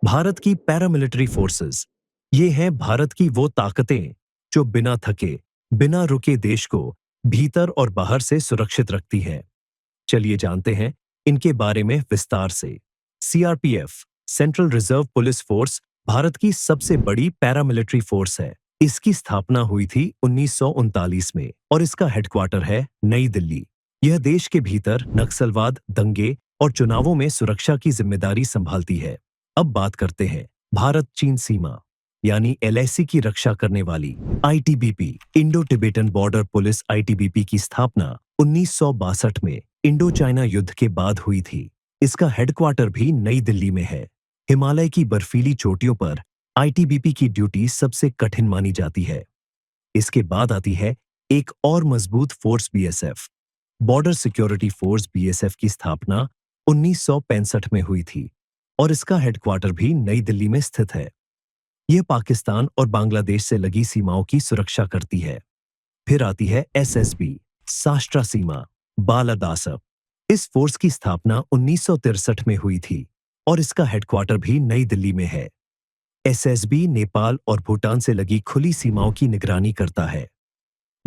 भारत की paramilitary forces, ये हैं भारत की वो ताकतें जो बिना थके, बिना रुके देश को भीतर और बाहर से सुरक्षित रखती हैं। चलिए जानते हैं इनके बारे में विस्तार से। CRPF, central reserve police force, Bharat की सबसे बड़ी पैरामिलिट्री फोर्स है। इसकी स्थापना हुई थी 1939 में और इसका हेडक्वार्टर है नई दिल्ली। यह देश के भीतर नक्सलवाद, दंगे और चुनावों में सुरक्षा की जिम्मेदारी संभालती है। अब बात करते हैं भारत चीन सीमा यानी एलएसी की रक्षा करने वाली ITBP, Indo Tibetan border police. ITBP की स्थापना 1962 में इंडो चाइना युद्ध के बाद हुई थी। इसका हेडक्वार्टर भी नई दिल्ली में है। हिमालय की बर्फीली चोटियों पर आईटीबीपी की ड्यूटी सबसे कठिन मानी जाती है। इसके बाद आती है एक और मजबूत force, BSF, border security force. BSF की स्थापना 1965 में हुई थी और इसका हेडक्वार्टर भी नई दिल्ली में स्थित है। यह पाकिस्तान और बांग्लादेश से लगी सीमाओं की सुरक्षा करती है। फिर आती है एसएसबी, साष्ट्रा सीमा, बालादासप। इस फोर्स की स्थापना 1963 में हुई थी और इसका हेडक्वार्टर भी नई दिल्ली में है। एसएसबी नेपाल और भूटान से लगी खुली सीमाओं की निगरानी करता है।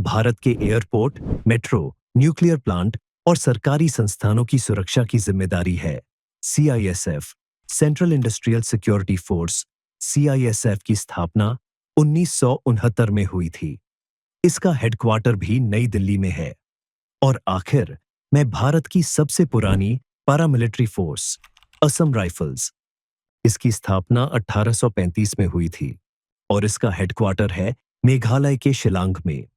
भारत के एयरपोर्ट, मेट्रो, न्यूक्लियर प्लांट और सरकारी संस्थानों की सुरक्षा की जिम्मेदारी है। CISF, central industrial security force. CISF की स्थापना 1969 में हुई थी। इसका हेडक्वार्टर भी नई दिल्ली में है। और आखिर में भारत की सबसे पुरानी पैरामिलिट्री फोर्स, असम राइफल्स। इसकी स्थापना 1835 में हुई थी और इसका हेडक्वार्टर है मेघालय के शिलांग में।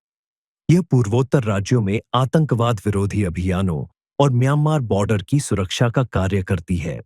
यह पूर्वोत्तर राज्यों में आतंकवाद विरोधी अभियानों और म्यांमार बॉर्डर की सुरक्षा का कार्य करती है।